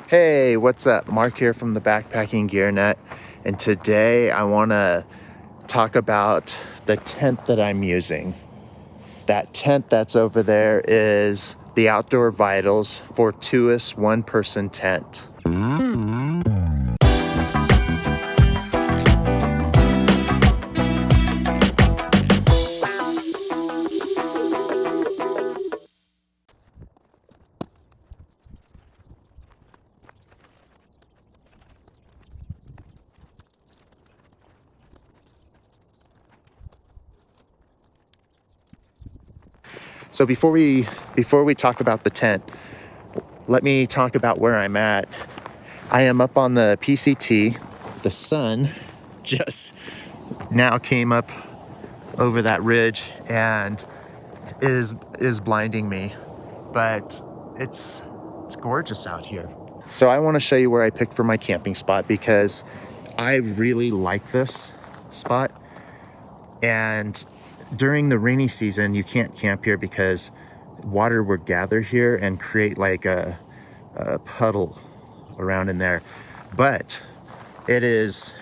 Hey, what's up? Mark here from the Backpacking Gear Nut, and today I want to talk about the tent that I'm using. That tent that's over there is the Outdoor Vitals Fortius one-person tent. So before we talk about the tent, let me talk about where I'm at. I am up on the PCT. The sun just now came up over that ridge and is blinding me, but it's gorgeous out here. So I want to show you where I picked for my camping spot because I really like this spot. And during the rainy season, you can't camp here because water will gather here and create like a puddle around in there. But it is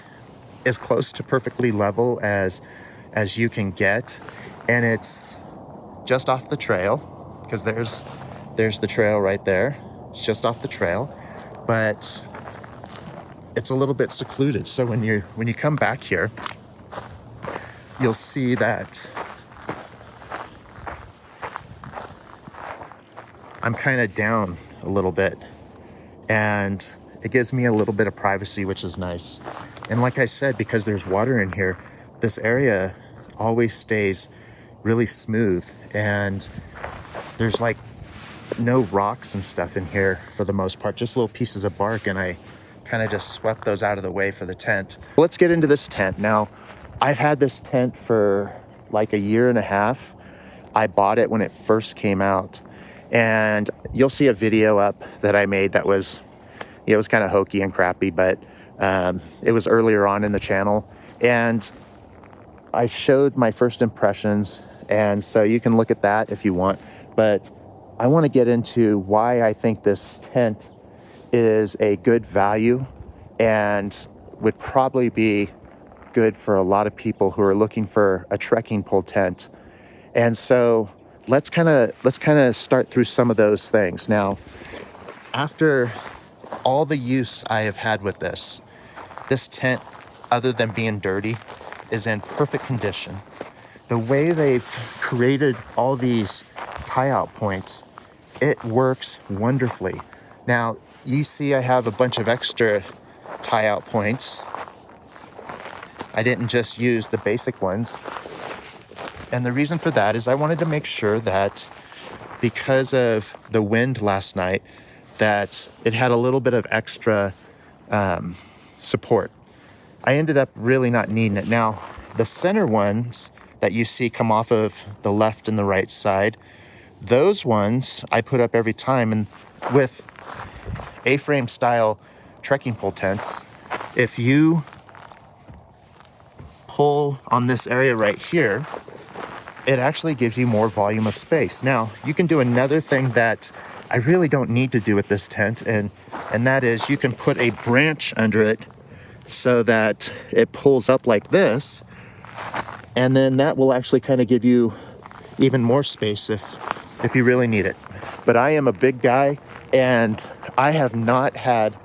as close to perfectly level as you can get, and it's just off the trail because there's the trail right there. It's just off the trail, but it's a little bit secluded. So when you come back here, you'll see that I'm kind of down a little bit, and it gives me a little bit of privacy, which is nice. And like I said, because there's water in here, this area always stays really smooth, and there's like no rocks and stuff in here for the most part, just little pieces of bark, and I kind of just swept those out of the way for the tent. Let's get into this tent. Now, I've had this tent for like a year and a half. I bought it when it first came out, and you'll see a video up that I made that was, it was kind of hokey and crappy, but it was earlier on in the channel, and I showed my first impressions, and so you can look at that if you want. But I want to get into why I think this tent is a good value and would probably be good for a lot of people who are looking for a trekking pole tent. And so let's kind of start through some of those things. Now, after all the use I have had with this tent, other than being dirty, is in perfect condition. The way they've created all these tie-out points, it works wonderfully. Now, you see I have a bunch of extra tie-out points. I didn't just use the basic ones. And the reason for that is I wanted to make sure that because of the wind last night, that it had a little bit of extra support. I ended up really not needing it. Now, the center ones that you see come off of the left and the right side, those ones I put up every time. And with A-frame style trekking pole tents, if you pull on this area right here, it actually gives you more volume of space. Now, you can do another thing that I really don't need to do with this tent, and that is you can put a branch under it so that it pulls up like this, and then that will actually kind of give you even more space if you really need it. But I am a big guy, and I have not had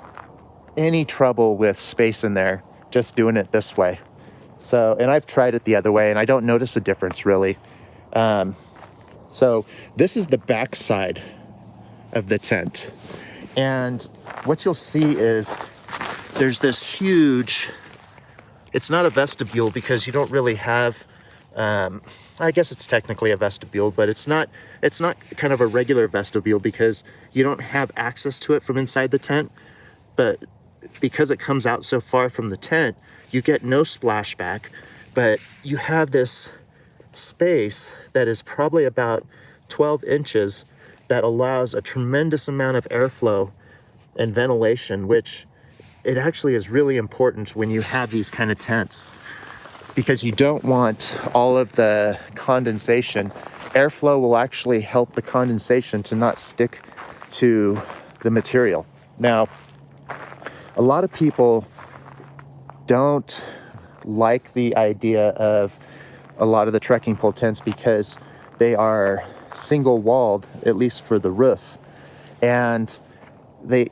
any trouble with space in there just doing it this way. So, and I've tried it the other way, and I don't notice a difference really. So this is the back side of the tent, and what you'll see is there's this huge, it's not a vestibule because you don't really have, I guess it's technically a vestibule, but it's not kind of a regular vestibule because you don't have access to it from inside the tent. But because it comes out so far from the tent, you get no splashback, but you have this space that is probably about 12 inches that allows a tremendous amount of airflow and ventilation, which it actually is really important when you have these kind of tents, because you don't want all of the condensation. Airflow will actually help the condensation to not stick to the material. Now, a lot of people don't like the idea of a lot of the trekking pole tents because they are single walled, at least for the roof. And they,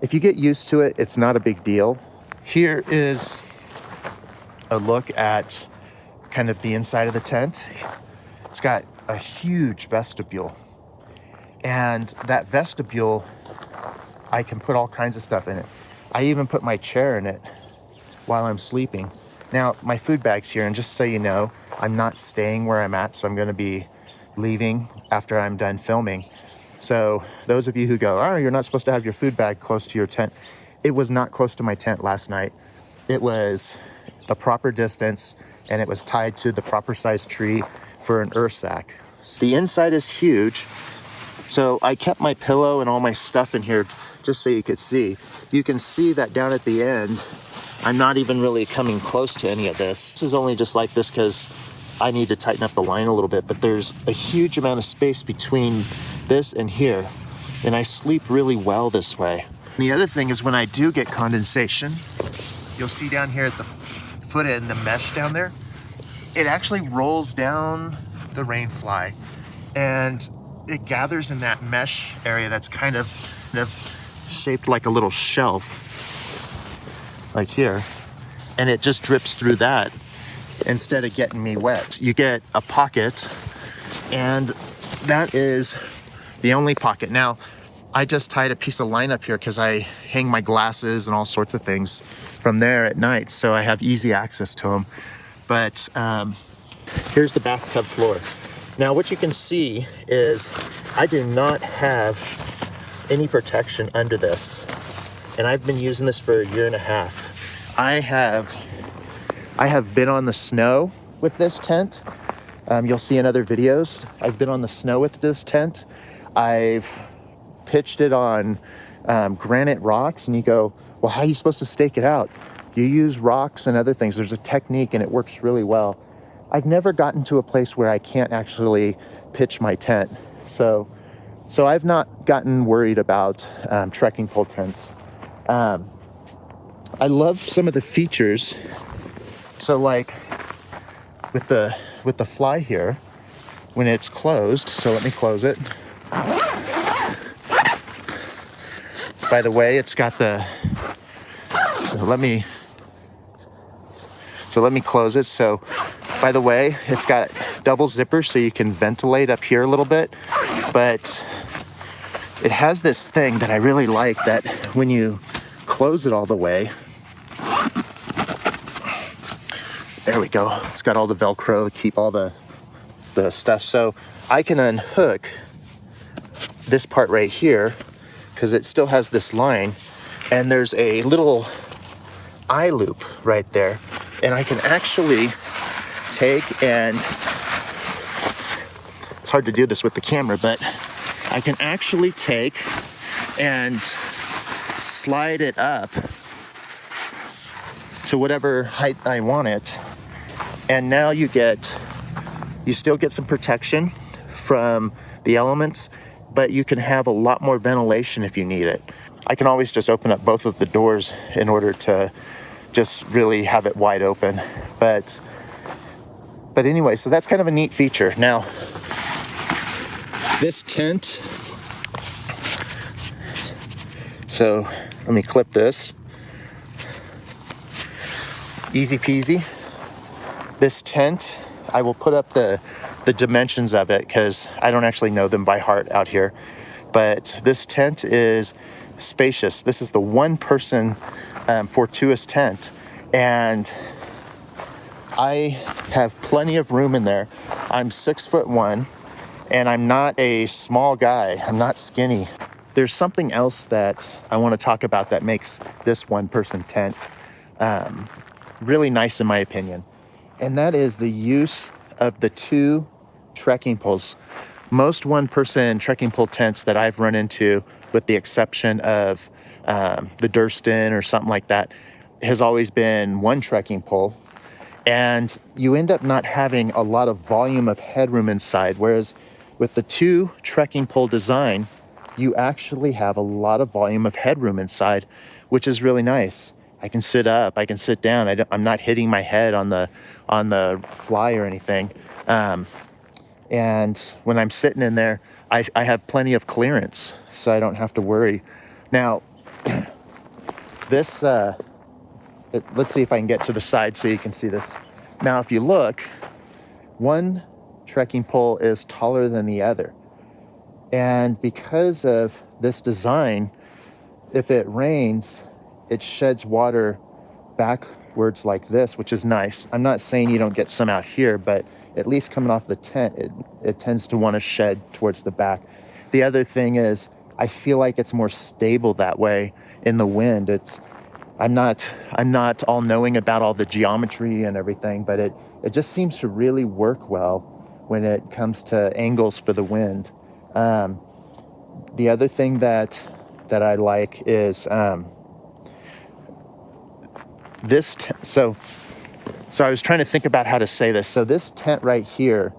if you get used to it, it's not a big deal. Here is a look at kind of the inside of the tent. It's got a huge vestibule. And that vestibule, I can put all kinds of stuff in it. I even put my chair in it while I'm sleeping. Now, my food bag's here, and just so you know, I'm not staying where I'm at, so I'm gonna be leaving after I'm done filming. So those of you who go, oh, you're not supposed to have your food bag close to your tent. It was not close to my tent last night. It was a proper distance, and it was tied to the proper size tree for an earth sack. So the inside is huge. So I kept my pillow and all my stuff in here just so you could see. You can see that down at the end, I'm not even really coming close to any of this. This is only just like this because I need to tighten up the line a little bit, but there's a huge amount of space between this and here, and I sleep really well this way. And the other thing is when I do get condensation, you'll see down here at the foot end, the mesh down there, it actually rolls down the rain fly, and it gathers in that mesh area that's kind of shaped like a little shelf, like here, and it just drips through that instead of getting me wet. You get a pocket, and that is the only pocket. Now, I just tied a piece of line up here because I hang my glasses and all sorts of things from there at night, so I have easy access to them. But here's the bathtub floor. Now, what you can see is I do not have any protection under this, and I've been using this for 1.5 years. I have been on the snow with this tent. You'll see in other videos, I've been on the snow with this tent. I've pitched it on granite rocks, and you go, well, how are you supposed to stake it out? You use rocks and other things. There's a technique, and it works really well. I've never gotten to a place where I can't actually pitch my tent. So I've not gotten worried about trekking pole tents. I love some of the features. So like with the fly here, when it's closed, so let me close it. By the way, it's got the, so let me close it. So by the way, it's got double zippers so you can ventilate up here a little bit, but it has this thing that I really like, that when you close it all the way, there we go. It's got all the Velcro to keep all the stuff. So I can unhook this part right here because it still has this line, and there's a little eye loop right there, and I can actually take, and it's hard to do this with the camera, but I can actually take and slide it up to whatever height I want it. And now you still get some protection from the elements, but you can have a lot more ventilation if you need it. I can always just open up both of the doors in order to just really have it wide open. But anyway, so that's kind of a neat feature. Now, this tent, so let me clip this. Easy peasy. This tent, I will put up the dimensions of it because I don't actually know them by heart out here. But this tent is spacious. This is the one-person Fortuis tent, and I have plenty of room in there. I'm 6'1", and I'm not a small guy. I'm not skinny. There's something else that I want to talk about that makes this one-person tent really nice in my opinion, and that is the use of the 2 trekking poles. Most one-person trekking pole tents that I've run into, with the exception of the Durston or something like that, has always been 1 trekking pole, and you end up not having a lot of volume of headroom inside, whereas with the 2 trekking pole design, you actually have a lot of volume of headroom inside, which is really nice. I can sit up, I can sit down. I'm not hitting my head on the fly or anything. And when I'm sitting in there, I have plenty of clearance, so I don't have to worry. Now, this, let's see if I can get to the side so you can see this. Now, if you look, one trekking pole is taller than the other. And because of this design, if it rains, it sheds water backwards like this, which is nice. I'm not saying you don't get some out here, but at least coming off the tent, it tends to want to shed towards the back. The other thing is, I feel like it's more stable that way in the wind. I'm not all knowing about all the geometry and everything, but it just seems to really work well when it comes to angles for the wind. The other thing that I like is this. So I was trying to think about how to say this. So this tent right here,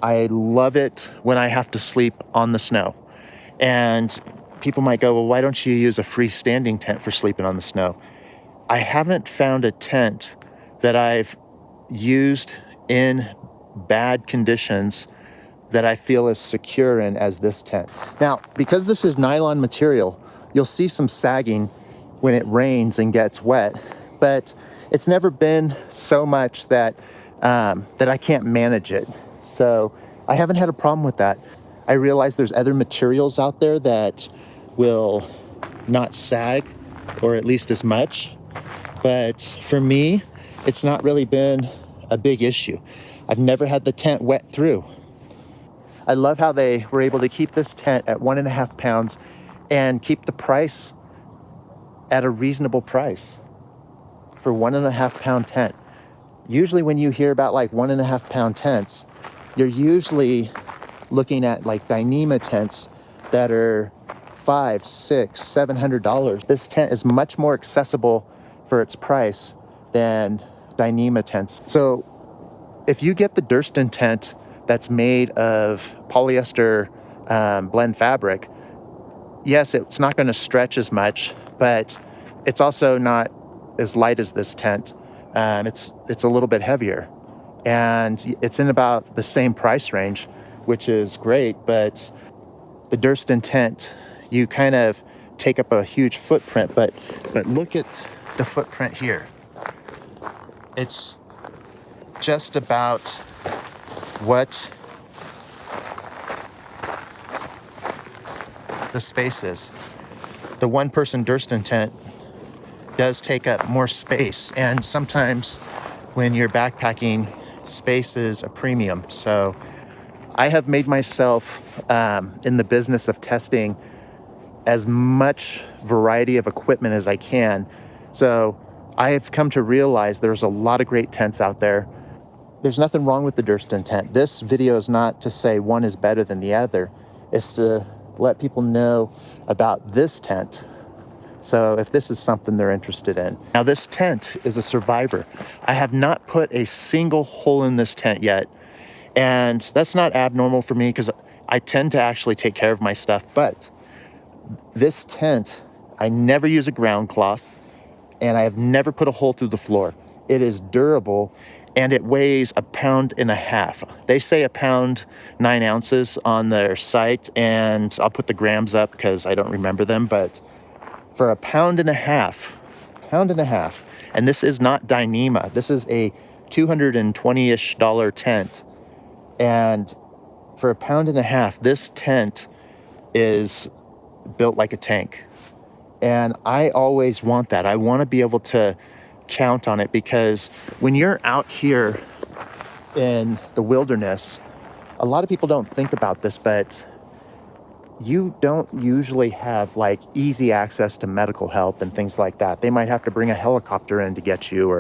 I love it when I have to sleep on the snow. And people might go, well, why don't you use a freestanding tent for sleeping on the snow? I haven't found a tent that I've used in bad conditions that I feel as secure in as this tent. Now, because this is nylon material, you'll see some sagging when it rains and gets wet, but it's never been so much that I can't manage it. So I haven't had a problem with that. I realize there's other materials out there that will not sag, or at least as much. But for me, it's not really been a big issue. I've never had the tent wet through. I love how they were able to keep this tent at 1.5 pounds and keep the price at a reasonable price for 1.5 pound tent. Usually when you hear about like 1.5 pound tents, you're usually looking at like Dyneema tents that are $500, $600, $700. This tent is much more accessible for its price than Dyneema tents. So if you get the Durston tent that's made of polyester blend fabric, yes, it's not going to stretch as much, but it's also not as light as this tent. It's a little bit heavier, and it's in about the same price range, which is great. But the Durston tent, you kind of take up a huge footprint, but look at the footprint here. It's just about what the space is. The one-person Durston tent does take up more space, and sometimes when you're backpacking, space is a premium. So I have made myself in the business of testing as much variety of equipment as I can. So I have come to realize there's a lot of great tents out there. There's nothing wrong with the Durston tent. This video is not to say one is better than the other. It's to let people know about this tent. So if this is something they're interested in. Now this tent is a survivor. I have not put a single hole in this tent yet. And that's not abnormal for me because I tend to actually take care of my stuff. But this tent, I never use a ground cloth, and I have never put a hole through the floor. It is durable, and it weighs 1.5 pounds. They say 1 pound 9 ounces on their site, and I'll put the grams up because I don't remember them, but for 1.5 pounds, and this is not Dyneema. This is a $220-ish tent, and for 1.5 pounds, this tent is built like a tank. And I always want that. I want to be able to count on it, because when you're out here in the wilderness, a lot of people don't think about this, but you don't usually have like easy access to medical help and things like that. They might have to bring a helicopter in to get you,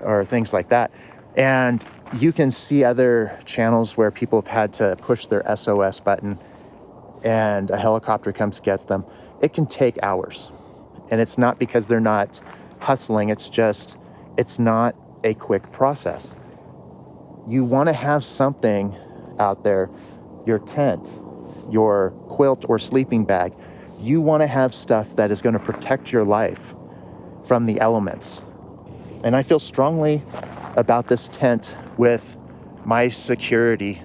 or things like that. And you can see other channels where people have had to push their SOS button and a helicopter comes, gets them. It can take hours. And it's not because they're not hustling. It's just, it's not a quick process. You want to have something out there, your tent. your quilt or sleeping bag, you want to have stuff that is going to protect your life from the elements. And I feel strongly about this tent with my security.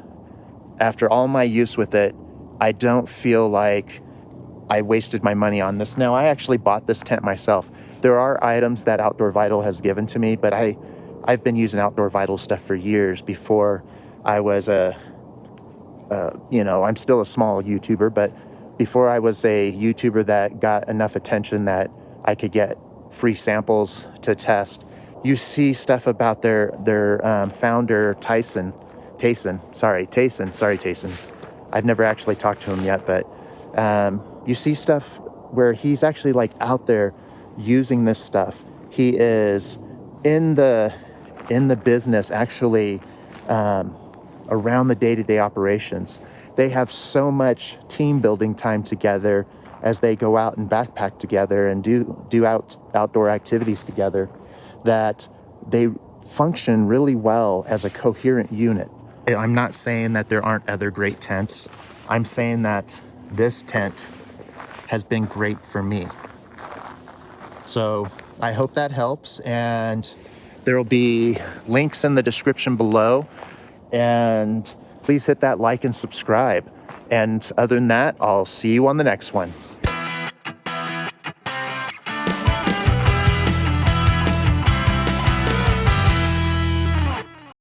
After all my use with it, I don't feel like I wasted my money on this. Now, I actually bought this tent myself. There are items that Outdoor Vital has given to me, but I've been using Outdoor Vital stuff for years. Before I was I'm still a small YouTuber, but before I was a YouTuber that got enough attention that I could get free samples to test, you see stuff about their founder, Tyson. I've never actually talked to him yet, but you see stuff where he's actually like out there using this stuff. He is in the business actually around the day-to-day operations. They have so much team building time together as they go out and backpack together and do outdoor activities together, that they function really well as a coherent unit. I'm not saying that there aren't other great tents. I'm saying that this tent has been great for me. So I hope that helps, and there will be links in the description below, and please hit that like and subscribe. And other than that, I'll see you on the next one.